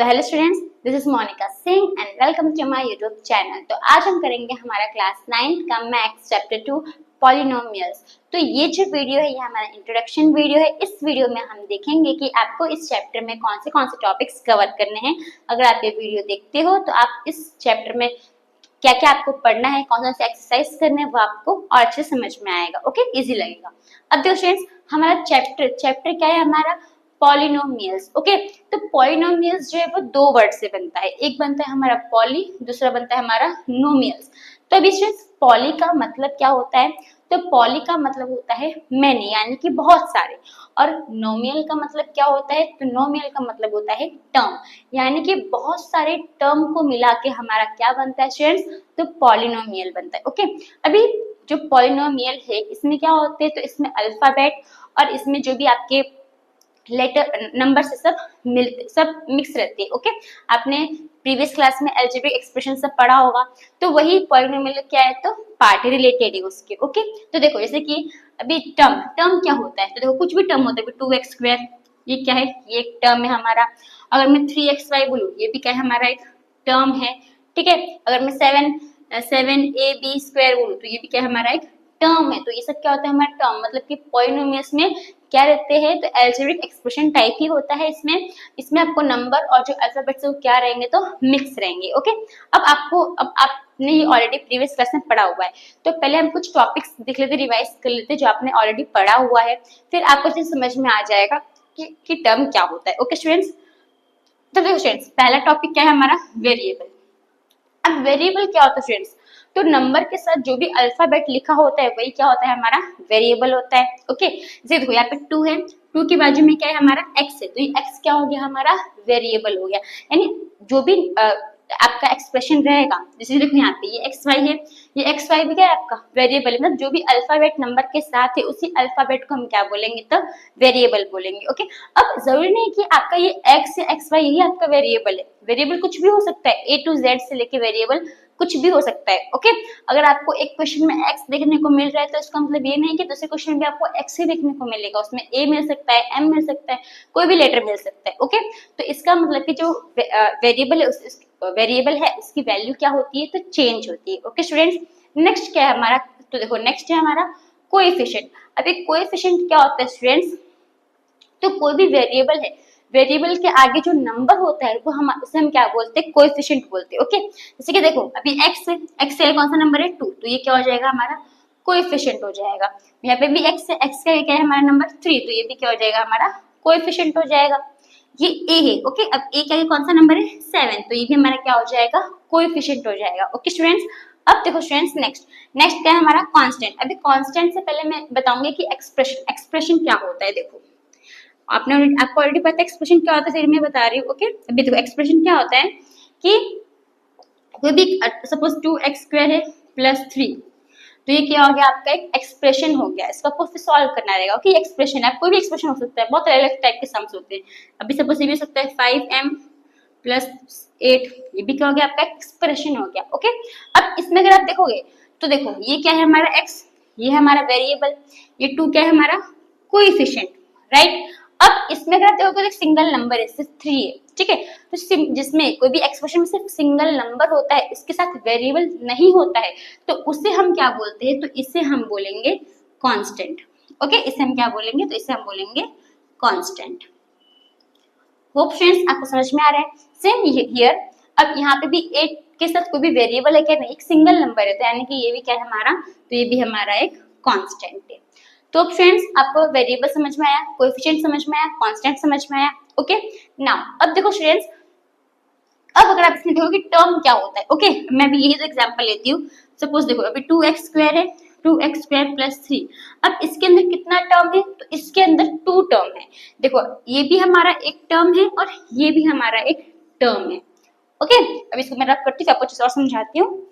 तो hello students, this is Monika Singh and welcome to my YouTube channel. तो आज हम करेंगे हमारा क्लास 9 का मैथ्स चैप्टर 2 पॉलिनोमियल्स। तो ये जो वीडियो है ये हमारा इंट्रोडक्शन वीडियो है। इस वीडियो में हम देखेंगे कि आपको इस चैप्टर में कौन से टॉपिक्स कवर करने हैं। अगर आप ये वीडियो देखते हो तो आप इस चैप्टर में क्या क्या आपको पढ़ना है, कौन से एक्सरसाइज करने हैं वो आपको और अच्छे समझ में आएगा। ओके, इजी लगेगा। अब देखो स्टूडेंट्स, हमारा चैप्टर क्या है, हमारा पॉलिनोमियल्स। ओके, तो पॉलिनोमियल्स जो है वो दो वर्ड से बनता है। एक बनता है हमारा पॉली, दूसरा बनता है हमारा नोमियल्स। तो अभी स्टूडेंट्स, पॉली का मतलब क्या होता है? तो पॉली का मतलब होता है मैनी, यानी कि बहुत सारे। और नोमियल का मतलब क्या होता है? तो नोमियल का मतलब होता है टर्म, यानी कि बहुत सारे टर्म को मिला के हमारा क्या बनता है स्टूडेंट्स? तो पॉलिनोमियल बनता है। ओके, अभी जो पॉलिनोमियल है इसमें क्या होते हैं? तो इसमें अल्फाबेट और इसमें जो भी आपके लेटर नंबर से सब मिक्स रहते हैं। ओके, आपने प्रीवियस क्लास में अलजेब्रिक एक्सप्रेशन सब पढ़ा होगा, तो वही पॉलिनोमियल क्या है? तो पार्ट रिलेटेड है उसके। ओके, तो देखो जैसे कि अभी टर्म क्या होता है? तो देखो कुछ भी टर्म होता है। 2x स्क्वायर ये क्या है? ये एक टर्म है हमारा। अगर मैं 3xy बोलूँ ये भी क्या है? हमारा एक टर्म है। ठीक है, अगर मैं 7ab स्क्वायर बोलूँ तो ये भी क्या है? हमारा एक टर्म है। तो ये सब क्या होता है? हमारा टर्म। मतलब कि पॉलिनोमियल्स में क्या रहते हैं? तो एल्जेब्रिक एक्सप्रेशन टाइप ही होता है। इसमें आपको नंबर और जो अल्फाबेट से क्या रहेंगे? तो मिक्स रहेंगे। ओके, अब आपने ये ऑलरेडी प्रीवियस क्लास में पढ़ा हुआ है, तो पहले हम कुछ टॉपिक्स देख लेते, रिवाइज कर लेते जो आपने ऑलरेडी पढ़ा हुआ है, फिर आपको चीज समझ में आ जाएगा कि टर्म क्या होता है। ओके स्टूडेंट्स, तो देखो स्टूडेंट्स, पहला टॉपिक क्या है हमारा? वेरिएबल। अब वेरिएबल क्या होता है स्टूडेंट्स? तो नंबर के साथ जो भी अल्फाबेट लिखा होता है वही क्या होता है? हमारा वेरिएबल होता है। ओके, जैसे देखो यहाँ पे 2 है, 2 के बाजू में क्या है? हमारा x है, तो ये x क्या हो गया? हमारा वेरिएबल हो गया। यानी जो भी आपका एक्सप्रेशन रहेगा, जैसे देखो यहाँ पे ये xy है, ये xy भी क्या है? आपका वेरिएबल है। मतलब जो भी अल्फाबेट नंबर के साथ है उसी अल्फाबेट को हम क्या बोलेंगे? तो वेरिएबल बोलेंगे। ओके, अब जरूरी नहीं कि आपका ये x या xy यही आपका वेरिएबल है। वेरिएबल कुछ भी हो सकता है, A to Z से लेके वेरिएबल कुछ भी हो सकता है। ओके, अगर आपको एक क्वेश्चन में x देखने को मिल रहा है तो इसका मतलब ये नहीं कि दूसरे क्वेश्चन में भी आपको x ही देखने को मिलेगा। उसमें a मिल सकता है, m मिल सकता है, कोई भी लेटर मिल सकता है। ओके, तो इसका मतलब कि जो वेरिएबल है उसकी वैल्यू क्या होती है? तो चेंज होती है। ओके स्टूडेंट्स, नेक्स्ट क्या है हमारा? तो देखो नेक्स्ट है हमारा कोएफिशिएंट। अब एक कोएफिशिएंट क्या होता है स्टूडेंट्स? तो कोई भी वेरिएबल है, वेरिएबल के आगे जो नंबर होता है वो उसे हम क्या बोलते हैं? कोएफिशिएंट बोलते हैं। ओके, जैसे कि देखो अभी x है, x से कौन सा नंबर है? 2, तो ये क्या हो जाएगा? हमारा कोएफिशिएंट हो जाएगा। यहाँ पे भी x है, x का क्या है? हमारा नंबर 3, तो ये भी क्या हो जाएगा? हमारा कोएफिशिएंट हो जाएगा। ये a है। ओके, अब a का कौन सा नंबर है? 7, तो ये भी हमारा क्या हो जाएगा? कोएफिशिएंट हो जाएगा। ओके स्टूडेंट्स, अब देखो स्टूडेंट्स, नेक्स्ट क्या है हमारा? कांस्टेंट। अभी कांस्टेंट से पहले मैं बताऊंगी कि एक्सप्रेशन क्या होता है। देखो आपको ऑलरेडी पता है एक्सप्रेशन क्या होता है, फिर मैं बता रही हूँ। ओके, अभी देखो एक्सप्रेशन क्या होता है कि कोई भी सपोज 2x स्क्वायर है प्लस 3, तो ये क्या हो गया? आपका एक एक्सप्रेशन हो गया। इसको आपको फिर सॉल्व करना रहेगा। ओके, एक्सप्रेशन है, कोई भी एक्सप्रेशन हो सकता है, बहुत अलग अलग टाइप के सम्स होते हैं। अभी सपोज ये भी हो सकता है 5m प्लस 8, ये भी क्या हो गया? आपका एक्सप्रेशन हो गया। ओके, अब इसमें अगर आप देखोगे तो देखो ये क्या है? हमारा x, ये है हमारा वेरिएबल, ये 2 क्या है? हमारा कोएफिशिएंट, राइट। अब इसमें अगर आप देखोगे तो सिंगल नंबर है, सिर्फ 3 है। ठीक है, तो जिसमें कोई भी एक्सप्रेशन में सिर्फ सिंगल नंबर होता है, इसके साथ वेरिएबल नहीं होता है, तो उसे हम क्या बोलते हैं? तो इसे हम बोलेंगे कांस्टेंट। ओके, इसे हम क्या बोलेंगे? तो इसे हम बोलेंगे कांस्टेंट। होप फ्रेंड्स आपको समझ में आ रहा है। सेम हियर, अब यहाँ पे भी 8 के साथ कोई भी वेरिएबल है क्या? नहीं, एक सिंगल नंबर है, तो यानी कि ये भी क्या है हमारा? तो ये भी हमारा एक कांस्टेंट है। तो फ्रेंड्स आपको वेरिएबल समझ में आया, कोएफिशिएंट समझ में आया, कांस्टेंट समझ में आया। ओके, नाउ अब देखो स्टूडेंट्स, अब अगर आप इसमें देखो कि टर्म क्या होता है। ओके, मैं भी यही तो एग्जांपल लेती हूँ। सपोज देखो अभी 2x स्क्वायर है, 2x स्क्वायर प्लस 3। अब इसके अंदर कितना टर्म है? तो इसके अंदर 2 टर्म है। देखो ये भी हमारा एक टर्म है और ये भी हमारा एक टर्म है। ओके, अब इसको मैं रब करती हूँ, आपको कुछ और समझाती हूँ।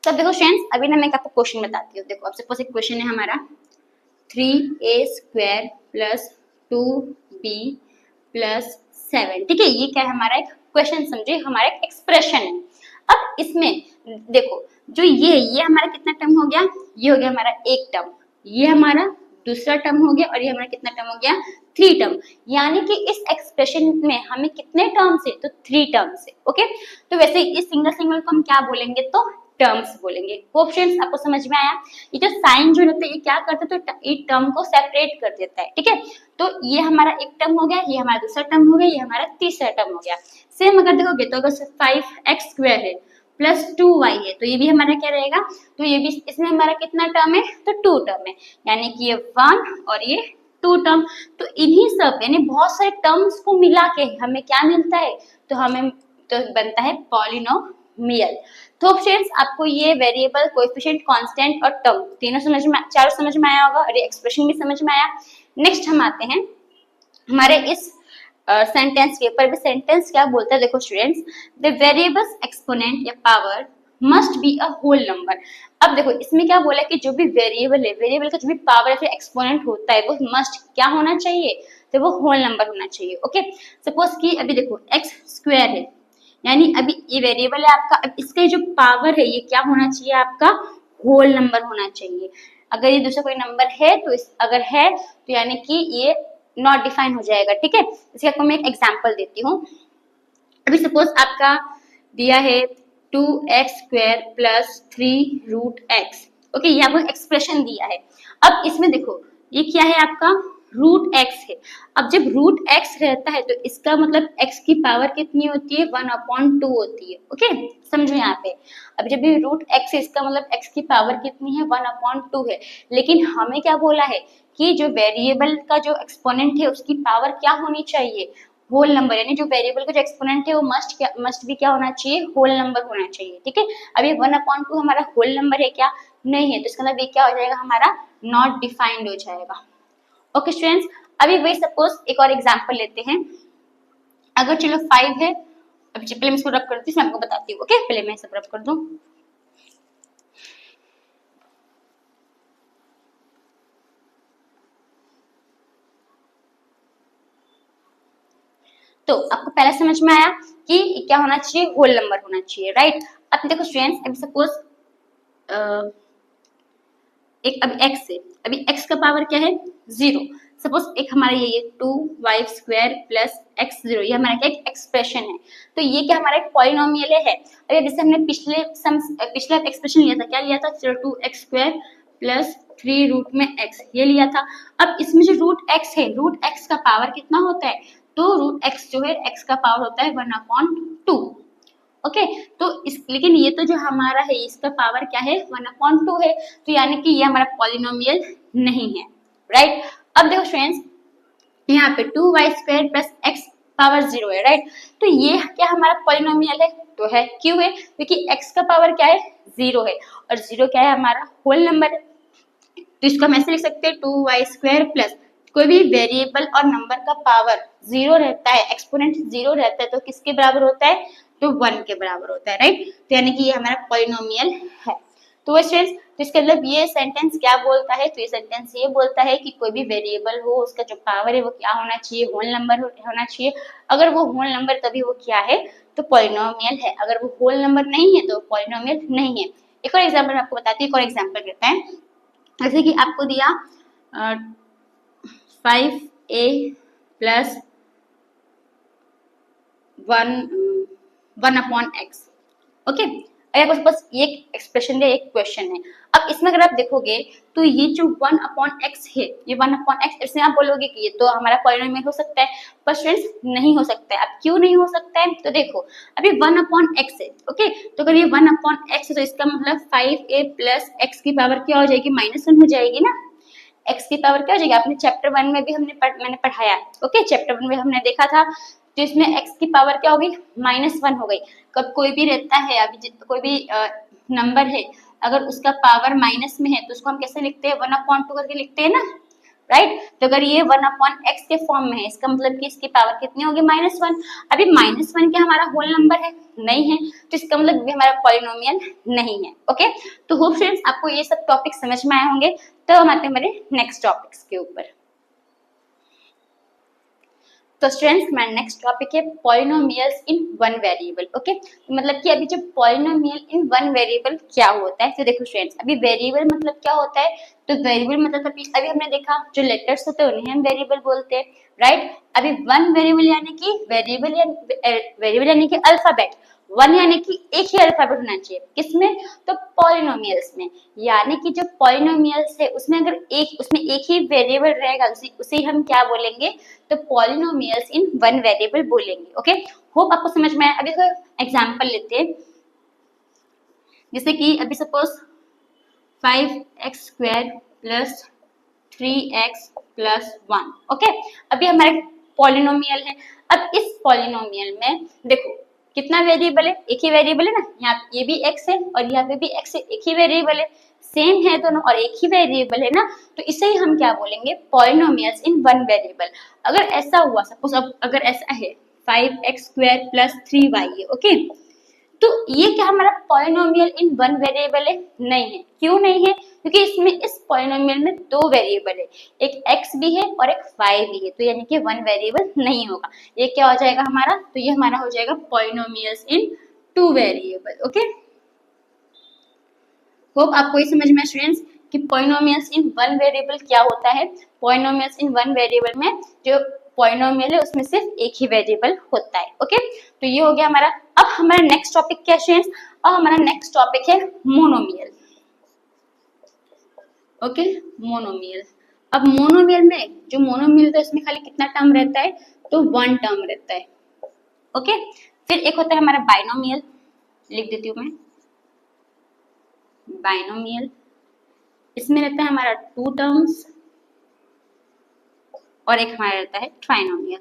तब देखो फ्रेंड्स, अभी ना मैं आपको क्वेश्चन बताती हूँ। देखो अब सपोज एक क्वेश्चन है हमारा 3a square plus 2b plus 7। ठीक है, ये क्या है? हमारा एक क्वेश्चन, समझे, हमारा एक एक्सप्रेशन है। अब अब इसमें देखो जो ये हमारा कितना टर्म हो गया, ये हो गया हमारा एक टर्म, ये हमारा दूसरा टर्म हो गया और ये हमारा कितना टर्म हो गया, 3 टर्म। यानी कि इस एक्सप्रेशन में हमें कितने टर्म्स है, तो 3 टर्म्स है। ओके, तो वैसे इस सिंगल सिंगल को हम क्या बोलेंगे, तो टर्म्स बोलेंगे। ऑप्शंस आपको समझ में आया। ये जो साइन जो रहता है ये क्या करता है, तो एक टर्म को सेपरेट कर देता है। ठीक है, तो ये हमारा एक टर्म हो गया, ये हमारा दूसरा टर्म हो गया, ये हमारा तीसरा टर्म हो गया। सेम अगर देखोगे तो अगर 5x² है प्लस 2y है तो ये भी हमारा क्या रहेगा, तो ये भी इसमें हमारा कितना टर्म है, तो 2 टर्म है। यानी कि ये 1 और ये 2 टर्म। तो इन्हीं सब यानी बहुत सारे टर्म्स को मिला के हमें क्या मिलता है, तो हमें तो बनता है पॉलिनोमियल। तो फ्रेंड्स आपको ये वेरिएबल, कोएफिशिएंट, कांस्टेंट और टर्म तीनों समझ में, चारों समझ में आया होगा और ये एक्सप्रेशन भी समझ में आया। नेक्स्ट हम आते हैं हमारे इस सेंटेंस के ऊपर। भी सेंटेंस क्या बोलता है, देखो स्टूडेंट्स, द वेरिएबल्स एक्सपोनेंट या power must be a whole number. अब देखो इसमें क्या बोला कि जो भी वेरिएबल है, वेरिएबल का जो भी पावर या फिर एक्सपोनेंट होता है वो मस्ट क्या होना चाहिए, तो वो होल नंबर होना चाहिए। ओके, सपोज कि अभी देखो x² है, यानी अभी ये वेरिएबल है आपका, अब इसका जो पावर है ये क्या होना चाहिए, आपका होल नंबर होना चाहिए। अगर ये दूसरा कोई नंबर है तो अगर है तो यानी कि ये नॉट डिफाइन हो जाएगा। ठीक है, इसका आपको मैं एक एग्जांपल देती हूँ। अभी सपोज आपका दिया है 2x² प्लस 3√x। ओके, ये आपको एक्सप्रेशन दिया है। अब इसमें देखो ये क्या है, आपका √x है। अब जब √x रहता है तो इसका मतलब x की पावर कितनी होती है, 1/2 होती है। ओके, समझो यहाँ पे। अब जब ये √x है इसका मतलब x की पावर कितनी है, 1/2 है। लेकिन हमें क्या बोला है कि जो वेरिएबल का जो एक्सपोनेंट है उसकी पावर क्या होनी चाहिए, होल नंबर। यानी जो वेरिएबल का जो एक्सपोनेंट है वो मस्ट भी क्या होना चाहिए, होल नंबर होना चाहिए। ठीक है, अब ये 1/2 हमारा होल नंबर है क्या, नहीं है, तो इसका मतलब ये क्या हो जाएगा, हमारा नॉट डिफाइंड हो जाएगा। ओके स्टूडेंट्स, अभी वही सपोज एक और एग्जांपल लेते हैं। अगर चलो 5 है, अभी पहले मैं इसको रब करती हूँ, मैं आपको बताती हूँ। ओके, पहले मैं इसे रब कर दूं। तो आपको पहले समझ में आया कि क्या होना चाहिए, होल नंबर होना चाहिए, राइट। अब देखो स्टूडेंट्स, अभी सपोज एक अभी x है, अभी x का पावर क्या है, 0। सपोज एक हमारा ये 2y² प्लस x0, ये हमारा क्या एक एक्सप्रेशन है। तो ये क्या हमारा एक पॉलिनोमियल है। अभी जैसे हमने पिछला एक्सप्रेशन लिया था, क्या लिया था, 2x² प्लस 3√x ये लिया था। अब इसमें जो √x है, √x का पावर कितना होता है, तो √x जो है x का पावर होता है 1/2। ओके, तो लेकिन ये तो जो हमारा है इसका पावर क्या है, 1/2 है। तो यानी कि ये हमारा पॉलिनोमियल नहीं है, राइट। अब देखो स्टूडेंट्स, यहाँ पे 2y² प्लस x पावर 0 है, राइट। तो ये क्या हमारा पॉलिनोमियल है, तो है, क्यों है, क्योंकि x का पावर क्या है, 0 है, और 0 क्या है, हमारा होल नंबर है। तो इसको हम ऐसे लिख सकते हैं 2y² प्लस, कोई भी वेरिएबल और नंबर का पावर 0 रहता है, एक्सपोनेंट 0 रहता है, तो किसके बराबर होता है, तो 1 के बराबर होता है, राइट। तो यानी कि ये हमारा पॉलिनोमियल है। तो स्टूडेंट्स, तो इसका मतलब ये सेंटेंस क्या बोलता है, तो ये सेंटेंस ये बोलता है कि कोई भी वेरिएबल हो उसका जो पावर है वो क्या होना चाहिए, होल नंबर होना चाहिए। अगर वो होल नंबर तभी वो क्या है, तो पॉलिनोमियल है। अगर वो होल नंबर नहीं है तो पॉलिनोमियल नहीं है। एक और एग्जाम्पल मैं आपको बताती हूँ, एक और एग्जाम्पल करते हैं। जैसे कि आपको दिया 5a प्लस 1/x। ओके, अगर आपके पास ये एक्सप्रेशन है, एक क्वेश्चन है। अब इसमें अगर आप देखोगे तो ये जो 1/x है, ये 1/x, इसमें आप बोलोगे कि ये तो हमारा पॉलिनोमियल हो सकता है, पर स्टूडेंट्स नहीं हो सकता है। अब क्यों नहीं हो सकता है, तो देखो अभी 1/x है। ओके, तो अगर ये 1/x है तो इसका मतलब 5a प्लस x की पावर क्या हो जाएगी, -1 हो जाएगी ना। x की पावर क्या हो जाएगी, आपने चैप्टर 1 में भी मैंने पढ़ाया। ओके, चैप्टर 1 में हमने देखा था, तो इसमें x की पावर क्या हो गई, -1 हो गई। कब कोई भी रहता है, अभी कोई भी नंबर है, अगर उसका पावर माइनस में है तो उसको हम कैसे लिखते हैं, 1/2 करके लिखते हैं ना, राइट। तो अगर ये 1/x के फॉर्म में है, इसका मतलब कि इसकी पावर कितनी होगी, -1। अभी -1 क्या हमारा होल नंबर है, नहीं है, तो इसका मतलब भी हमारा पॉलिनोमियल नहीं है। ओके, तो होप फ्रेंड्स आपको ये सब टॉपिक समझ में आए होंगे। तो हम आते हैं हमारे नेक्स्ट टॉपिक्स के ऊपर। तो स्टूडेंट्स हमारा नेक्स्ट टॉपिक है polynomials in one variable. Okay, मतलब कि अभी जो पॉलिनोमियल इन वन वेरिएबल क्या होता है, तो देखो स्टूडेंट्स अभी वेरिएबल मतलब क्या होता है, तो वेरिएबल मतलब अभी हमने देखा जो लेटर्स होते हैं उन्हें हम वेरिएबल बोलते हैं, राइट। अभी वन वेरिएबल यानी कि वेरिएबल यानी कि अल्फाबेट, वन यानी कि एक ही अल्फाबेट होना चाहिए, किसमें, तो पॉलिनोमियल्स में। यानी कि जो पॉलिनोमियल्स है उसमें एक ही वेरिएबल रहेगा, उसे हम क्या बोलेंगे, तो पॉलिनोमियल्स इन वन वेरिएबल बोलेंगे। ओके, होप आपको समझ में आया। अभी कोई एग्जांपल लेते हैं, जैसे कि अभी suppose 5x² plus 3x plus 1। Okay, अभी हमारे पॉलिनोमियल है। अब इस पॉलिनोमियल में देखो कितना वेरिएबल है, एक ही वेरिएबल है ना, यहाँ ये भी x है और यहाँ पे भी x है, एक ही वेरिएबल है, सेम है दोनों और एक ही वेरिएबल है ना, तो इसे ही हम क्या बोलेंगे, पॉलिनोमियल्स इन वन वेरिएबल। अगर ऐसा हुआ सपोज, अब अगर ऐसा है 5x² प्लस 3y है, ओके, तो ये क्या हमारा पॉलिनोमियल इन वन वेरिएबल है, नहीं है। क्यों नहीं है, क्योंकि इसमें इस पॉलिनोमियल में दो वेरिएबल है, एक x भी है और एक y भी है, तो यानी कि वन वेरिएबल नहीं होगा। ये क्या हो जाएगा हमारा, तो ये हमारा हो जाएगा पॉलिनोमियल्स इन टू वेरिएबल। ओके, होप आपको ये समझ में स्टूडेंट्स कि पॉलिनोमियल्स इन वन वेरिएबल क्या होता है। पॉलिनोमियल्स इन वन वेरिएबल में जो पॉलिनोमियल है उसमें सिर्फ एक ही वेरिएबल होता है। ओके, तो ये हो गया हमारा। अब हमारा नेक्स्ट टॉपिक क्या स्टूडेंट्स, अब हमारा नेक्स्ट टॉपिक है मोनोमियल। Okay, monomial. अब मोनोमियल में जो मोनोमियल तो इसमें खाली कितना टर्म रहता है, तो वन टर्म रहता है। ओके, फिर एक होता है हमारा बाइनोमियल, लिख देती हूँ मैं, बाइनोमियल। इसमें रहता है हमारा टू टर्म्स और एक हमारा रहता है ट्राइनोमियल,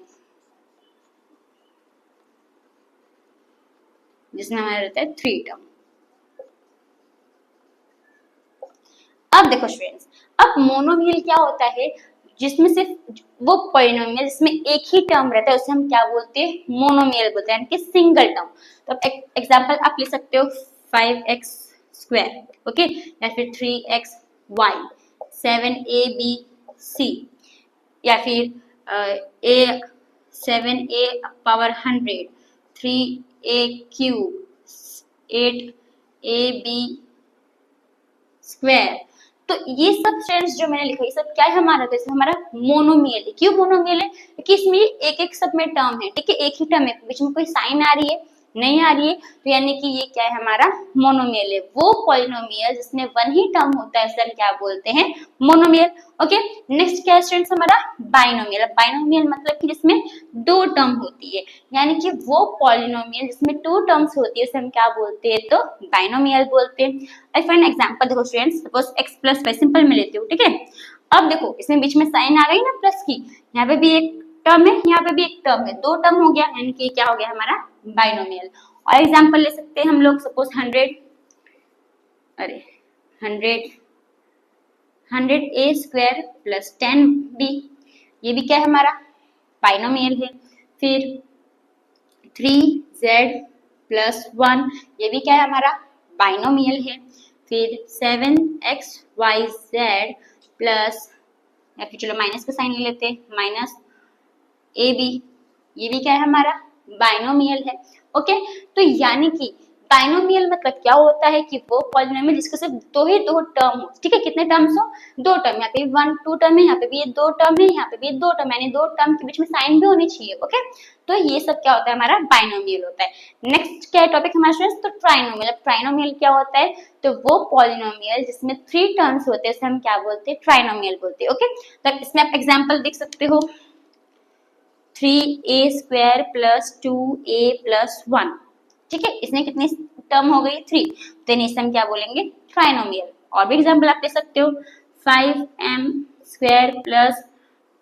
जिसमें हमारा रहता है थ्री टर्म। अब देखो स्टूडेंट्स, अब मोनोमियल क्या होता है, जिसमें सिर्फ वो पॉलिनोमियल जिसमें एक ही टर्म रहता है उसे हम क्या बोलते हैं, मोनोमियल बोलते हैं, यानी कि सिंगल टर्म। तो अब एग्जांपल आप ले सकते हो 5x², ओके, या फिर 3xy, 7abc, या फिर a 7a power 100, 3a³ 8ab square. तो ये सब स्टूडेंट्स जो मैंने लिखा ये सब क्या है हमारा, तो इसमें हमारा मोनोमियल है। क्यों मोनोमियल है, क्योंकि इसमें एक एक सब में टर्म है, ठीक है, एक ही टर्म है, बीच में कोई साइन आ रही है, नहीं आ रही है, तो यानी कि ये क्या है हमारा मोनोमियल है। वो पॉलिनोमियल जिसमें वन ही टर्म होता है उसे हम क्या बोलते हैं, मोनोमियल। ओके, नेक्स्ट क्या है स्टूडेंट्स हमारा बाइनोमियल। बाइनोमियल मतलब कि जिसमें दो टर्म होती है, यानी कि वो पॉलिनोमियल जिसमें टू टर्म्स होती है उसे हम क्या बोलते हैं, तो बाइनोमियल बोलते हैं। आई फाइंड एग्जांपल, देखो students suppose x plus y, simple में लेती हूँ, ठीक है। अब देखो इसमें बीच में साइन आ गई ना प्लस की, यहाँ पे भी एक टर्म है, यहाँ पे भी एक टर्म है, दो टर्म हो गया, यानी कि क्या हो गया हमारा बाइनोमियल। और एग्जांपल ले सकते हैं हम लोग, सपोज 100a² प्लस 10b, ये भी क्या है हमारा बाइनोमियल है। फिर 3z प्लस 1, ये भी क्या है हमारा बाइनोमियल है। फिर 7xyz प्लस, या फिर चलो माइनस का साइन ले लेते हैं, माइनस ab, ये भी क्या है हमारा बाइनोमियल है। ओके, तो यानी कि बाइनोमियल मतलब क्या होता है कि वो पॉलिनोमियल जिसके सिर्फ दो टर्म हो, ठीक है, कितने टर्म्स हो, दो टर्म, यहाँ पे 1 2 टर्म है, यहाँ पे भी ये दो टर्म है, यहाँ पे भी ये दो टर्म, यानी दो टर्म के बीच में साइन भी होनी चाहिए। ओके, तो ये सब क्या होता है हमारा बाइनोमियल होता है। नेक्स्ट क्या टॉपिक हमारा स्टूडेंट्स, तो ट्राइनोमियल। ट्राइनोमियल क्या होता है, तो वो पॉलिनोमियल जिसमें थ्री टर्म्स होते हैं उसे हम क्या बोलते हैं, ट्राइनोमियल बोलते हैं। ओके, तो इसमें आप एग्जाम्पल देख सकते हो, 3a² प्लस 2a प्लस 1, ठीक है, इसमें कितनी टर्म हो गई, 3, तो इसे हम क्या बोलेंगे, ट्राइनोमियल। और भी एग्जांपल आप ले सकते हो, 5m² प्लस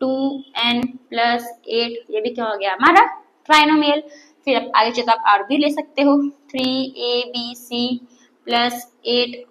2n प्लस 8, ये भी क्या हो गया हमारा ट्राइनोमियल। फिर आप आगे चलकर आप और भी ले सकते हो, 3abc प्लस 8x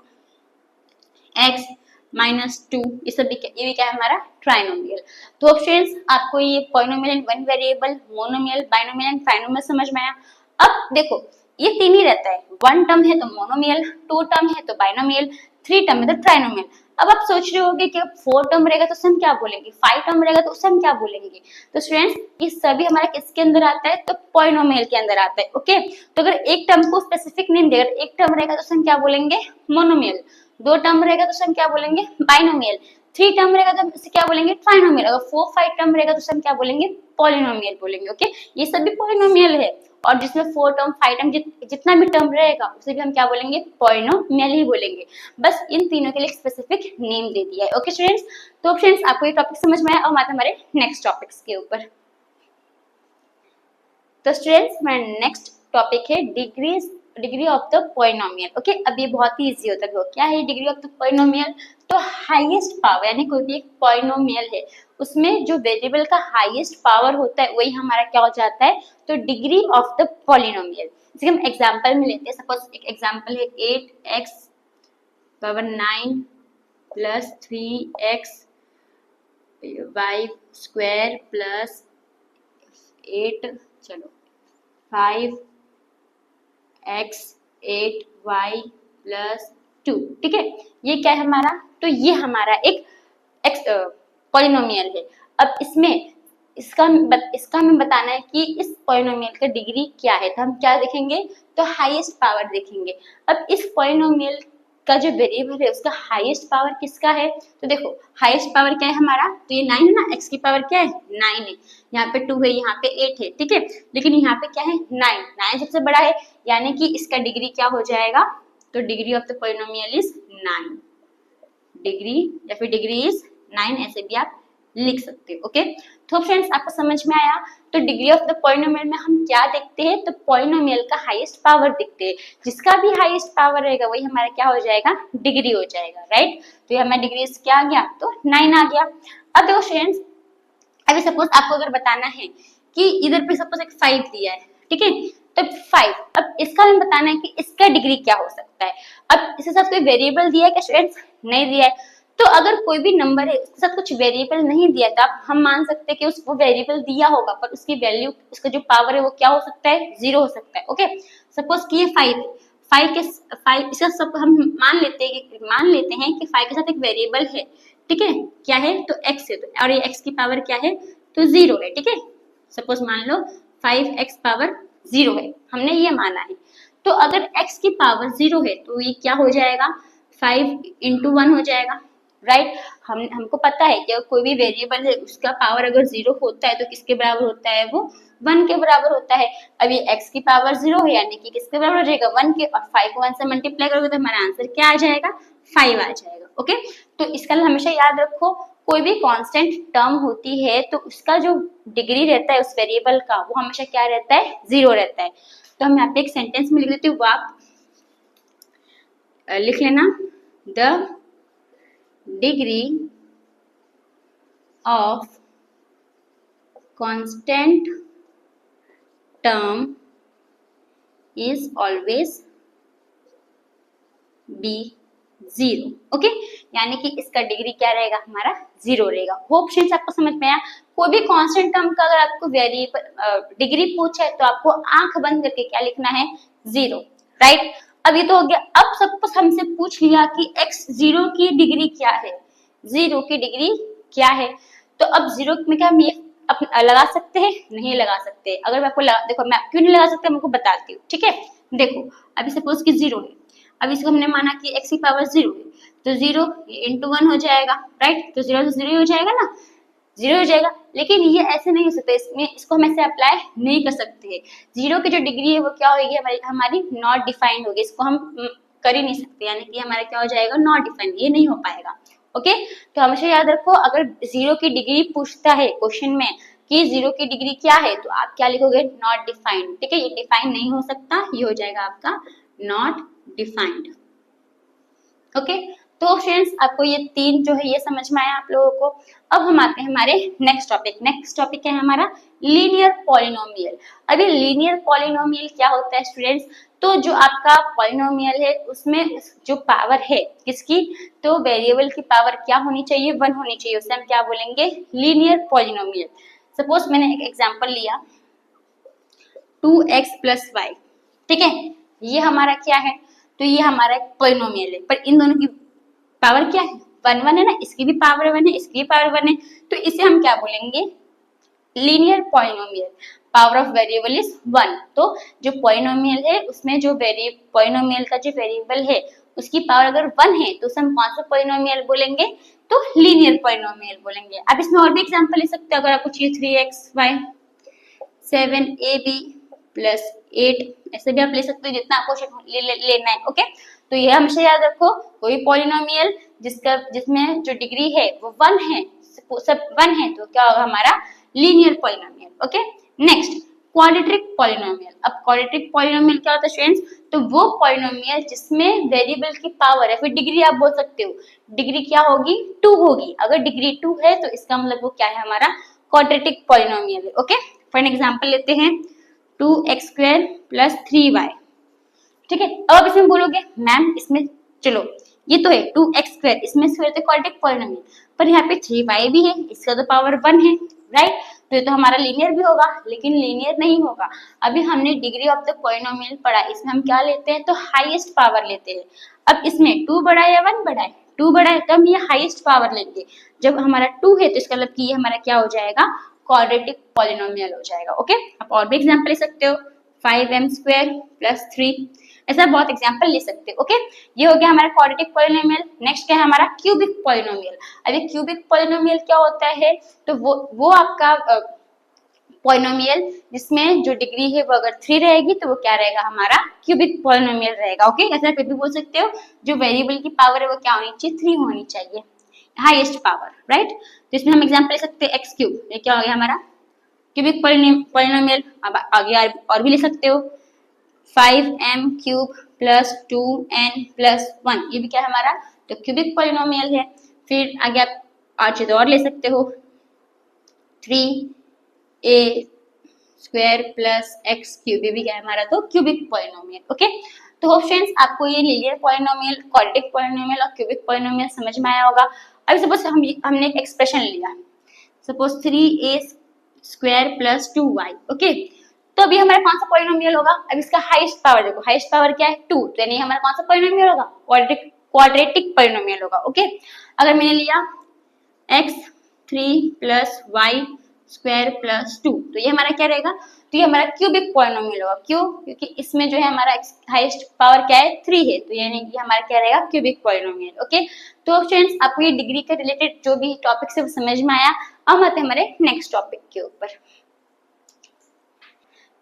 -2, ये सब भी ये भी क्या है हमारा ट्राइनोमियल। तो अब फ्रेंड्स आपको ये polynomial in one variable, monomial, binomial and trinomial समझ में आया। अब देखो ये तीन ही रहता है, वन टर्म है तो मोनोमियल, टू टर्म है तो बाइनोमियल, थ्री टर्म है तो ट्राइनोमियल। अब आप सोच रहे होगे कि 4 टर्म रहेगा तो उसे हम क्या बोलेंगे, 5 टर्म रहेगा तो उसे हम क्या बोलेंगे। तो स्टूडेंट्स ये सभी हमारा किसके अंदर आता है, तो पॉलिनोमियल के अंदर आता है। ओके, तो अगर एक टर्म को स्पेसिफिक नेम देगा, एक टर्म रहेगा तो उसे हम क्या बोलेंगे, मोनोमियल। 2 टर्म रहेगा तो उसे हम क्या बोलेंगे, बाइनोमियल। 3 टर्म रहेगा तो इसे क्या बोलेंगे, ट्राइनोमियल। अगर 4-5 टर्म रहेगा तो उसे हम क्या बोलेंगे, पॉलिनोमियल बोलेंगे। ओके, ये सभी पॉलिनोमियल है, और जिसमें 4 टर्म 5 टर्म जितना भी टर्म रहेगा उसे भी हम क्या बोलेंगे, पॉलिनोमियल ही बोलेंगे। बस इन तीनों के लिए स्पेसिफिक नेम दे दिया है। ओके स्टूडेंट्स, तो फ्रेंड्स आपको ये टॉपिक समझ में आया, और हमारे नेक्स्ट टॉपिक्स के ऊपर। तो स्टूडेंट्स हमारा नेक्स्ट टॉपिक है degree of the polynomial. Okay, अब ये बहुत ही इजी होता है। क्या है डिग्री ऑफ द पॉलिनोमियल, तो हाईएस्ट पावर, यानी कोई भी एक पॉलिनोमियल है उसमें जो वेरिएबल का हाईएस्ट पावर होता है वही हमारा क्या हो जाता है, तो डिग्री ऑफ द पॉलिनोमियल। जैसे हम एग्जांपल में लेते हैं, सपोज एक एग्जांपल है 8x power 9 plus 3x y square plus 8, चलो 5x 8y प्लस 2। ठीक है, ये क्या है हमारा, तो ये हमारा एक पॉलिनोमियल है। अब इसमें इसका हमें बताना है कि इस पॉलिनोमियल का डिग्री क्या है, तो हम क्या देखेंगे, तो हाईएस्ट पावर देखेंगे। अब इस पॉलिनोमियल का जो वेरिएबल है उसका हाईएस्ट पावर किसका है, तो देखो हाईएस्ट पावर क्या है हमारा, तो ये 9 है ना, x की पावर क्या है 9 है, यहाँ पे 2 है, यहाँ पे 8 है। ठीक है, लेकिन यहाँ पे क्या है 9 सबसे बड़ा है, यानी कि इसका डिग्री क्या हो जाएगा, तो degree of the polynomial is 9, degree या फिर डिग्री इज 9, ऐसे भी आप लिख सकते हो। ओके, तो फ्रेंड्स आपको समझ में आया। तो डिग्री ऑफ द पॉलिनोमियल में हम क्या देखते हैं, तो पॉलिनोमियल का हाईएस्ट पावर देखते हैं, जिसका भी हाईएस्ट पावर रहेगा वही हमारा क्या हो जाएगा, डिग्री हो जाएगा। राइट, तो ये हमारा डिग्री क्या आ गया, तो 9 आ गया। अब देखो फ्रेंड्स, अभी सपोज आपको अगर बताना है कि इधर पे सपोज एक 5 दिया है, ठीक है, तो 5, अब इसका हमें बताना है कि इसका डिग्री क्या हो सकता है। अब इसके साथ कोई वेरिएबल दिया है क्या स्टूडेंट्स, नहीं दिया है। तो अगर कोई भी नंबर है उसके साथ कुछ वेरिएबल नहीं दिया था, हम मान सकते हैं कि उसको वेरिएबल दिया होगा पर उसकी वैल्यू, उसका जो पावर है वो क्या हो सकता है, 0 हो सकता है। ओके, सपोज कि ये 5 है, 5 इसका सब हम मान लेते हैं कि 5 के साथ एक वेरिएबल है। ठीक है, क्या है, तो x है, तो और ये x की पावर क्या है, तो 0 है। ठीक है, सपोज मान लो 5x पावर 0 है, हमने ये माना है। तो अगर x की पावर 0 है तो ये क्या हो जाएगा, 5 × 1 हो जाएगा। राइट, हमको पता है कि कोई भी वेरिएबल है उसका पावर अगर 0 होता है तो किसके बराबर होता है, वो 1 के बराबर होता है। अभी x की पावर 0 है, यानी कि किसके बराबर हो जाएगा, 1 के, और 5 को 1 से मल्टीप्लाई करोगे तो हमारा आंसर क्या आ जाएगा, 5 आ जाएगा। ओके, तो इसका हमेशा याद रखो, कोई भी कांस्टेंट टर्म होती है तो उसका जो डिग्री रहता है उस वेरिएबल का, वो हमेशा क्या रहता है, 0 रहता है। तो हम यहाँ पे एक सेंटेंस में लिख देती हूँ, वो आप लिख लेना, the degree of constant term is always be 0। Okay, यानी कि इसका डिग्री क्या रहेगा, हमारा 0 रहेगा। होप फ्रेंड्स आपको समझ में आया। कोई भी कांस्टेंट टर्म का अगर आपको वेरिएबल डिग्री पूछा है तो आपको आंख बंद करके क्या लिखना है, 0। राइट, अब ये तो हो गया। अब सपोज हमसे पूछ लिया कि x 0 की डिग्री क्या है, 0 की डिग्री क्या है, तो अब 0 में क्या हम ये लगा सकते हैं, नहीं लगा सकते। अगर मैं आपको देखो, मैं क्यों नहीं लगा सकता, मैं आपको बताती हूँ। ठीक है, देखो अभी सपोज कि 0 है, अब इसको हमने माना कि x की पावर 0 है, तो 0 × 1 हो जाएगा। राइट, तो 0 से 0 हो जाएगा ना, 0 हो जाएगा। लेकिन ये ऐसे नहीं हो सकता, इसको हम ऐसे अप्लाई नहीं कर सकते हैं। 0 की जो डिग्री है वो क्या होगी, हमारी नॉट डिफाइंड होगी, इसको हम कर ही नहीं सकते, यानी कि हमारा क्या हो जाएगा, नॉट डिफाइंड, ये नहीं हो पाएगा। ओके, तो हमेशा याद रखो, अगर 0 की डिग्री पूछता है क्वेश्चन में कि 0 की डिग्री क्या है, तो आप क्या लिखोगे, नॉट डिफाइंड। ठीक है, ये डिफाइंड नहीं हो सकता, ये हो जाएगा आपका नॉट डिफाइंड। ओके, तो फ्रेंड्स आपको ये 3 जो है ये समझ में आया आप लोगों को। अब हम आते हैं हमारे नेक्स्ट टॉपिक क्या है हमारा, लीनियर पॉलिनोमियल। अभी लीनियर पॉलिनोमियल क्या होता है स्टूडेंट्स, तो जो आपका पॉलिनोमियल है उसमें जो पावर है किसकी, तो वेरिएबल की पावर क्या होनी चाहिए, 1 होनी चाहिए, उसे हम क्या बोलेंगे, लीनियर पॉलिनोमियल। सपोज मैंने एक एग्जांपल लिया 2x + y। ठीक है, ये हमारा क्या है, तो ये हमारा एक पॉलिनोमियल है, पर इन दोनों की पावर क्या है, वन वन है ना, इसकी भी पावर वन है, इसकी भी पावर वन है, तो इसे हम क्या बोलेंगे, linear polynomial. Power of variable is one. तो जो पॉलिनोमियल है उसमें जो पॉलिनोमियल का जो वेरिएबल है उसकी पावर अगर वन है तो उसे हम कौन सा पॉलिनोमियल बोलेंगे, तो लीनियर पॉलिनोमियल बोलेंगे। अब इसमें और भी एग्जांपल ले सकते हो, अगर आपको चाहिए 3xy 7ab प्लस 8, ऐसे भी आप ले सकते हो जितना आपको लेना है। ओके, तो ये हमेशा याद रखो, कोई पॉलिनोमियल जिसमें जो डिग्री है वो वन है, सब वन है, तो क्या होगा हमारा linear polynomial. Okay, next quadratic polynomial. अब क्वाड्रेटिक पॉलिनोमियल क्या होता है स्टूडेंट्स, तो वो पॉलिनोमियल जिसमें वेरिएबल की पावर है, फिर डिग्री आप बोल सकते हो, डिग्री क्या होगी, 2 होगी। अगर डिग्री 2 है तो इसका मतलब वो क्या है, हमारा क्वाड्रेटिक पॉलिनोमियल है। ओके, फॉर एग्जांपल लेते हैं 2x² प्लस 3y। ठीक है, अब इसमें बोलोगे मैम इसमें चलो ये तो है 2x², इसमें स्क्वायर तो क्वाड्रेटिक पॉलिनोमियल, पर यहाँ पे 3y भी है, इसका तो पावर 1 है, राइट, तो ये तो हमारा लीनियर भी होगा, लेकिन लीनियर नहीं होगा। अभी हमने डिग्री ऑफ द पॉलिनोमियल पढ़ा, इसमें हम क्या लेते हैं, तो हाईएस्ट पावर लेते हैं। अब इसमें 2 बड़ा है या 1 बड़ा है, 2 बड़ा है, तो हम ये हाईएस्ट पावर लेंगे। जब हमारा 2 है तो इसका मतलब कि ये हमारा क्या हो जाएगा, क्वाड्रेटिक पॉलिनोमियल हो जाएगा। ओके, आप और भी एग्जांपल ले सकते हो, 5m² प्लस 3, ऐसा बहुत एग्जांपल ले सकते हो। ओके, ये हो गया हमारा क्वाड्रेटिक पॉलिनोमियल। नेक्स्ट क्या है हमारा क्यूबिक पॉलिनोमियल। अब ये क्यूबिक पॉलिनोमियल क्या होता है, तो वो आपका पॉलिनोमियल जिसमें जो डिग्री है वो अगर 3 रहेगी तो वो क्या रहेगा, हमारा क्यूबिक पॉलिनोमियल रहेगा। ओके, ऐसा फिर भी बोल सकते हो, जो वेरिएबल की पावर है वो क्या होनी चाहिए, 3 होनी चाहिए, हाईएस्ट पावर, राइट। तो इसमें हम एग्जांपल ले सकते हैं x3, ये क्या हो गया हमारा क्यूबिक पॉलिनोमियल। अब आगे और भी ले सकते हो 5m³ प्लस 2n प्लस 1, ये भी क्या है हमारा, तो क्यूबिक पॉलिनोमियल है। फिर आगे आप 8 चीज और ले सकते हो, 3a² प्लस x3, ये भी क्या है हमारा, तो क्यूबिक पॉलिनोमियल। ओके, तो होप फ्रेंड्स आपको ये लीनियर पॉलिनोमियल, क्वाड्रेटिक पॉलिनोमियल और क्यूबिक पॉलिनोमियल समझ में आया होगा। अभी सपोज हमने एक एक्सप्रेशन लिया, suppose 3a² plus 2y। Okay, तो अभी हमारा कौन सा पॉलिनोमियल होगा, अब इसका हाईएस्ट पावर देखो, हाईएस्ट पावर क्या है 2, तो यानी हमारा कौन सा पॉलिनोमियल होगा, क्वाड्रेटिक पॉलिनोमियल होगा। ओके, अगर मैंने लिया x3 प्लस y² प्लस 2, तो ये हमारा क्या रहेगा, तो ये हमारा क्यूबिक पॉलिनोमियल होगा। क्यों, क्योंकि इसमें जो है हमारा हाईएस्ट पावर क्या है 3 है, तो यानी कि हमारा क्या रहेगा, क्यूबिक पॉलिनोमियल। ओके, तो फ्रेंड्स आपको ये डिग्री के रिलेटेड जो भी टॉपिक से समझ में आया। अब आते हैं हमारे नेक्स्ट टॉपिक के ऊपर।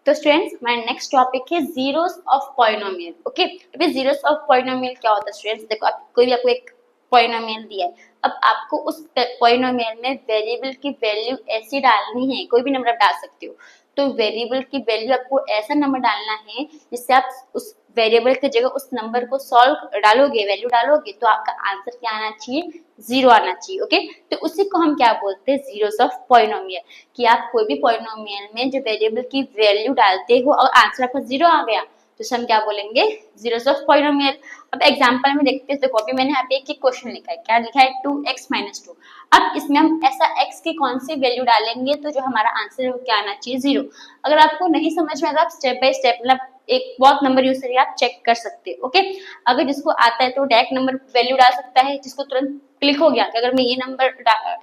तो स्टूडेंट्स हमारा नेक्स्ट टॉपिक है जीरोस ऑफ पॉलिनोमियल। ओके, अभी जीरोस ऑफ पॉलिनोमियल क्या होता है स्टूडेंट्स, देखो कोई भी आपको एक पॉलिनोमियल दिया है, अब आपको उस पॉलिनोमियल में वेरिएबल की वैल्यू ऐसी डालनी है, कोई भी नंबर आप डाल सकते हो, तो वेरिएबल की वैल्यू आपको ऐसा नंबर डालना है जिससे आप उस वेरिएबल की जगह उस नंबर को सॉल्व डालोगे, वैल्यू डालोगे, तो आपका आंसर क्या आना चाहिए, 0 आना चाहिए। ओके, तो उसी को हम क्या बोलते हैं, जीरोस ऑफ पॉलिनोमियल, कि आप कोई भी पॉलिनोमियल में जो वेरिएबल की वैल्यू डालते हो और आंसर आपका 0 आ गया, तो हम क्या बोलेंगे, जीरोस ऑफ पॉलिनोमियल। अब एग्जांपल में देखते हैं, देखो अभी मैंने यहाँ पे एक क्वेश्चन लिखा है, क्या लिखा है, 2x - 2। अब इसमें हम ऐसा x की कौन सी वैल्यू डालेंगे तो जो हमारा आंसर है वो क्या आना चाहिए, 0। अगर आपको नहीं समझ में आता, आप स्टेप बाय स्टेप मतलब एक बहुत नंबर यूज करके आप चेक कर सकते हो। ओके, अगर जिसको आता है तो डायरेक्ट नंबर वैल्यू डाल सकता है, जिसको तुरंत क्लिक हो गया कि अगर मैं ये नंबर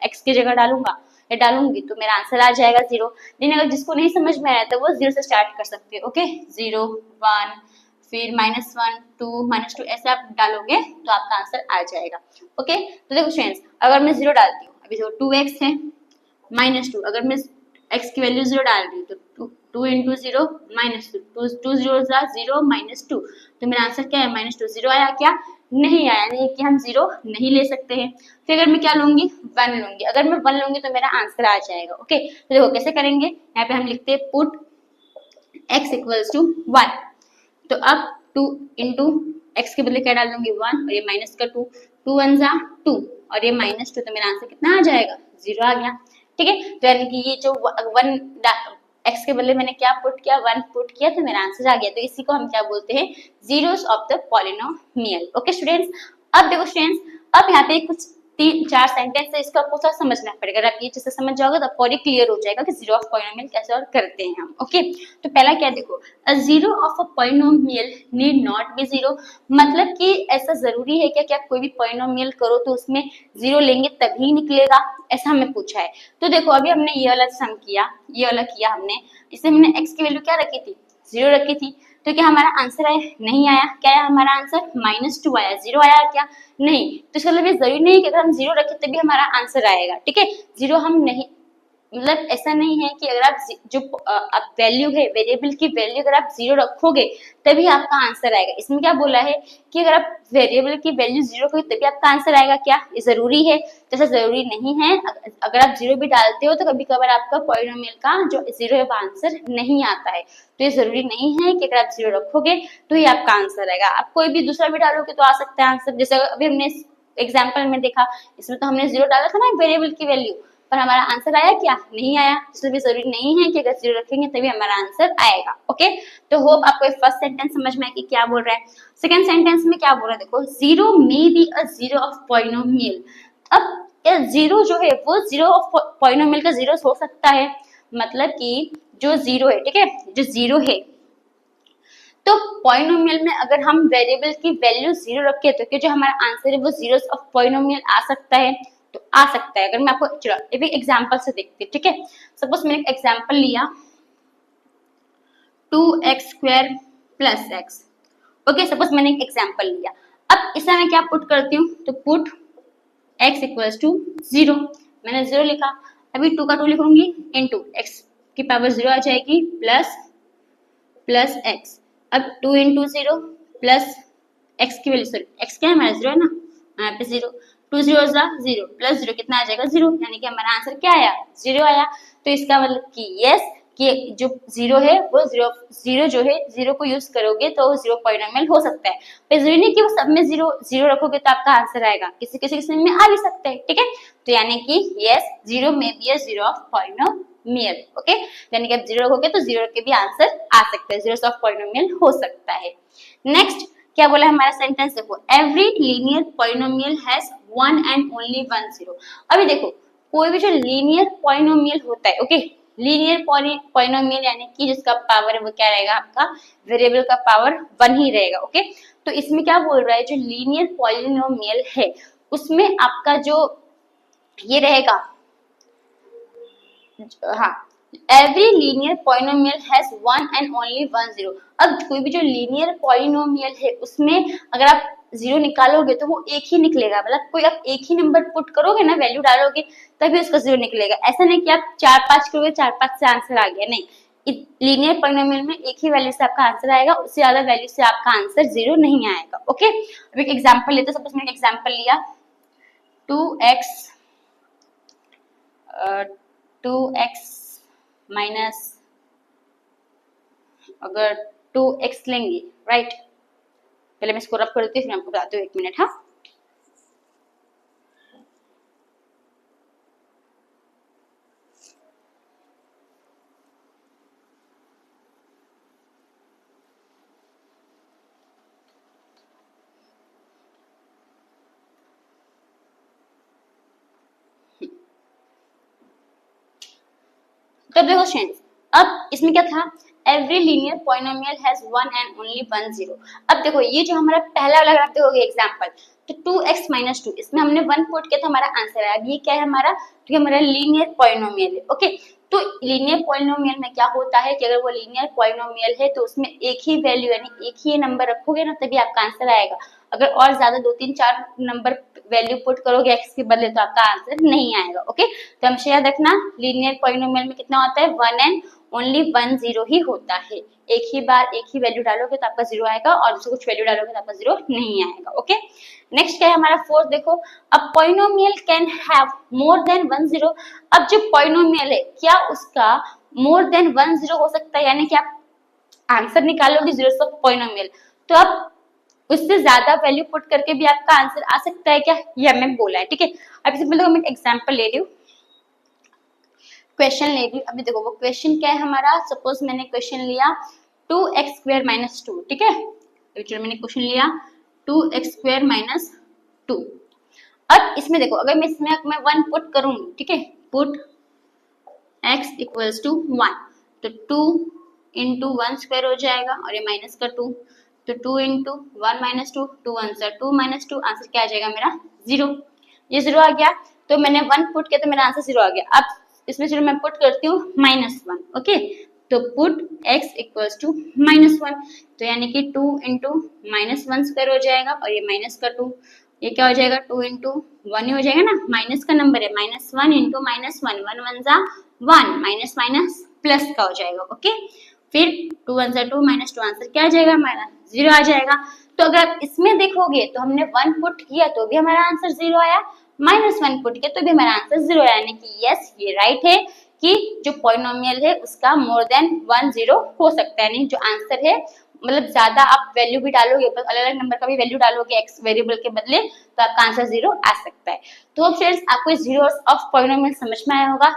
x की जगह डालूंगा या डालूंगी तो मेरा आंसर आ जाएगा 0। लेकिन अगर जिसको नहीं समझ में आया तो वो 0 से स्टार्ट कर सकते हो। ओके, 0 1 फिर -1 2 -2 ऐसे आप डालोगे तो आपका आंसर आ जाएगा। ओके, तो देखो फ्रेंड्स, अगर मैं 0 डालती हूँ, अभी जो 2x है -2, अगर मैं x की वैल्यू 0 डाल रही हूँ तो 2 × 0 -2, 2 0 -2, तो मेरा आंसर क्या है, -2। 0 आया क्या, नहीं आया, नहीं कि हम 0 नहीं ले सकते हैं। फिर अगर मैं क्या लूंगी, 1 लूंगी, अगर मैं 1 लूंगी तो मेरा आंसर आ जाएगा। ओके, तो देखो कैसे करेंगे, यहाँ पे हम लिखते हैं पुट x = 1, तो अब 2 × x के बदले क्या डाल दूंगी, 1, और ये माइनस का 2, 2 1 जा 2 और ये -2, तो मेरा आंसर कितना आ जाएगा, 0 आ गया। ठीक है, तो यानी कि ये जो 1 x के बदले मैंने क्या पुट किया, 1 पुट किया, तो मेरा आंसर आ गया। तो इसी को हम क्या बोलते हैं, zeros of the polynomial. Okay students, अब देखो स्टूडेंट्स, अब यहाँ पे कुछ 4 सेंटेंस है, इसको आपको थोड़ा समझना पड़ेगा। अगर आप ये चीज समझ जाओगे तो आपको और क्लियर हो जाएगा कि जीरो ऑफ पॉलिनोमियल कैसे और करते हैं हम। ओके, तो पहला क्या देखो, a zero of a polynomial need not be zero, मतलब कि ऐसा जरूरी है क्या कि आप कोई भी पॉलिनोमियल करो तो उसमें जीरो लेंगे तभी निकलेगा, ऐसा हमें पूछा है। तो देखो अभी हमने ये वाला सम किया, ये वाला किया हमने, इसमें हमने x की वैल्यू क्या रखी थी, जीरो रखी थी। तो क्या हमारा आंसर आया, नहीं आया। क्या आया हमारा आंसर, -2 आया। जीरो आया क्या, नहीं। तो इसका मतलब ये जरूरी नहीं कि अगर हम जीरो रखें तभी हमारा आंसर आएगा, ठीक है। जीरो हम नहीं, मतलब ऐसा नहीं है कि अगर आप जो आप वैल्यू है, वेरिएबल की वैल्यू अगर आप जीरो रखोगे तभी आपका आंसर आएगा। इसमें क्या बोला है कि अगर आप वेरिएबल की वैल्यू जीरो रखोगे तभी आपका आंसर आएगा, क्या ये जरूरी है, जैसा जरूरी नहीं है। अगर आप जीरो भी डालते हो तो कभी कभार आपका पॉलिनोमियल का जो जीरो है वो आंसर नहीं आता है। तो ये जरूरी नहीं है कि अगर आप जीरो रखोगे तो ही आपका आंसर आएगा, आप कोई भी दूसरा भी डालोगे तो आ सकता है आंसर। जैसे अभी हमने एग्जाम्पल में देखा, इसमें तो हमने जीरो डाला था ना वेरिएबल की वैल्यू, पर हमारा आंसर आया क्या, नहीं आया। इसलिए भी जरूरी नहीं है कि अगर जीरो रखेंगे तभी हमारा आंसर आएगा। ओके, तो होप आपको फर्स्ट सेंटेंस समझ में आया कि क्या बोल रहा है। सेकंड सेंटेंस में क्या बोल रहा है, देखो zero may be a zero of polynomial. अब जीरो जो है वो जीरो ऑफ पॉलिनोमियल का जीरो हो सकता है, मतलब कि जो जीरो है, ठीक है, जो जीरो है तो पॉलिनोमियल में अगर हम वेरिएबल की वैल्यू जीरो रखें तो क्या जो हमारा आंसर है वो जीरो ऑफ पॉलिनोमियल आ सकता है, तो आ सकता है। अगर मैं आपको चलो एक एग्जांपल से देखते हैं, ठीक है। सपोज मैंने एक एग्जांपल लिया 2x² plus x। Okay, suppose मैंने एक एग्जांपल लिया। अब इसमें मैं क्या पुट करती हूँ, तो put x equals to zero, मैंने जीरो लिखा। अभी 2 का 2 लिखूंगी इनटू x की पावर जीरो आ जाएगी प्लस x। अब 2 इंटू जीरो प्लस x की वैल्यू, सॉरी x क्या है हमारा जीरो है ना, यहाँ पे zero, 2 zero zero plus zero कितना आ जाएगा, जीरो, यानी कि हमारा आंसर क्या आया, जीरो आया। तो इसका मतलब कि यस कि जो जीरो है वो जीरो जो है जीरो को यूज करोगे तो जीरो पॉलिनोमियल हो सकता है। पर जरूरी नहीं कि वो सब में जीरो जीरो रखोगे तो आपका आंसर आएगा, किसी किसी में आ भी सकता है, ठीक है। तो यानी कि यस जीरो में be a zero of polynomial. Okay, यानी कि आप जीरो रखोगे तो जीरो के भी आंसर आ सकता है, जीरो ऑफ पॉलिनोमियल हो सकता है। नेक्स्ट क्या बोला हमारा सेंटेंस, देखो every linear polynomial has one and only one zero. अभी देखो कोई भी जो लीनियर पॉलिनोमियल होता है, ओके, लीनियर पॉलिनोमियल यानी कि जिसका पावर है वो क्या रहेगा, आपका वेरिएबल का पावर वन ही रहेगा। ओके, तो इसमें क्या बोल रहा है, जो लीनियर पॉलिनोमियल है उसमें आपका जो ये रहेगा, हाँ, every linear polynomial has one and only one zero. अब कोई भी जो लीनियर पॉलिनोमियल है उसमें अगर आप जीरो निकालोगे तो वो एक ही निकलेगा, मतलब कोई आप एक ही नंबर पुट करोगे ना, वैल्यू डालोगे तभी उसका जीरो निकलेगा। ऐसा नहीं कि आप 4-5 करोगे 4-5 से आंसर आ गया, नहीं। लीनियर पॉलिनोमियल में एक ही वैल्यू से आपका आंसर आएगा, उससे ज्यादा वैल्यू से आपका आंसर जीरो नहीं आएगा। ओके, अब एक एग्जाम्पल लेते हैं। सपोज मैंने एग्जाम्पल लिया 2x माइनस, अगर 2x लेंगे, राइट, पहले मैं इसको रब कर देती हूँ, फिर मैं आपको बताती हूँ, 1 मिनट। हाँ, तो देखो स्टूडेंट्स, अब इसमें क्या था, every linear polynomial has one and only one zero. अब देखो ये जो हमारा पहला वाला ग्राफ देखोगे एग्जांपल, तो 2x माइनस 2, इसमें हमने 1 पुट किया तो हमारा आंसर आया। अब ये क्या है हमारा, तो ये हमारा लीनियर पॉलिनोमियल है। ओके, तो लीनियर पॉलिनोमियल में क्या होता है कि अगर वो लीनियर पॉलिनोमियल है तो उसमें एक ही वैल्यू यानी एक ही नंबर रखोगे ना तभी आपका आंसर आएगा। अगर और ज्यादा 2-3-4 नंबर वैल्यू पुट करोगे x के बदले तो आपका आंसर नहीं आएगा। ओके, तो हमेशा याद रखना लीनियर पॉलिनोमियल में कितना होता है, one and only one zero ही होता है। एक ही बार एक ही वैल्यू डालोगे तो आपका जीरो आएगा और दूसरे कुछ वैल्यू डालोगे तो आपका जीरो नहीं आएगा। ओके, नेक्स्ट क्या है हमारा फोर्थ, देखो अब polynomial can have more than one zero. अब जो पॉलिनोमियल है क्या उसका मोर देन वन जीरो हो सकता है, यानी कि आप आंसर निकालोगे जीरो ऑफ पॉलिनोमियल तो आप उससे ज्यादा वैल्यू पुट करके भी आपका आंसर आ सकता है क्या, ये हमें बोला है। ठीक है, अब सिंपल देखो मैं एक एग्जांपल ले रही हूँ, क्वेश्चन ले रही हूँ। अभी देखो वो क्वेश्चन क्या है हमारा, सपोज मैंने क्वेश्चन लिया 2x² माइनस 2। ठीक है, चलो मैंने क्वेश्चन लिया 2x² माइनस 2। अब इसमें देखो, अगर मैं इसमें मैं 1 पुट करूंगी, ठीक है, पुट x इक्वल्स टू 1, तो 2 इंटू 1 स्क्वायर हो जाएगा और ये माइनस का 2, तो 2 into 1 minus 2, 2 answer 2 minus 2, answer क्या आ जाएगा मेरा 0। ये 0 आ गया, तो मैंने 1 पुट किया तो मेरा आंसर 0 आ गया। अब इसमें चलो मैं पुट करती हूँ -1, ओके, तो पुट x इक्वल्स टू -1, तो यानी कि 2 इंटू -1 स्क्वायर हो जाएगा और ये माइनस का 2, ये क्या हो जाएगा 2 इंटू 1 ही हो जाएगा ना, माइनस का नंबर है, -1 इंटू -1, 1 1 जा 1, माइनस माइनस प्लस का हो जाएगा, ओके। फिर 2 1 जा 2, -2, आंसर क्या आ जाएगा हमारा 0 आ जाएगा। तो अगर आप इसमें देखोगे तो हमने 1 पुट किया तो भी हमारा आंसर 0 आया, -1 पुट किया तो भी हमारा आंसर 0 आया, यानी कि यस ये राइट है कि जो पॉलिनोमियल है उसका मोर देन 1 0 हो सकता है, नहीं जो आंसर है मतलब ज्यादा आप वैल्यू भी डालोगे, अलग अलग नंबर का भी वैल्यू डालोगे एक्स वेरिएबल के बदले, तो आपका आंसर 0 आ सकता है। तो फ्रेंड्स आपको इस जीरोस ऑफ पॉलिनोमियल समझ में आया होगा।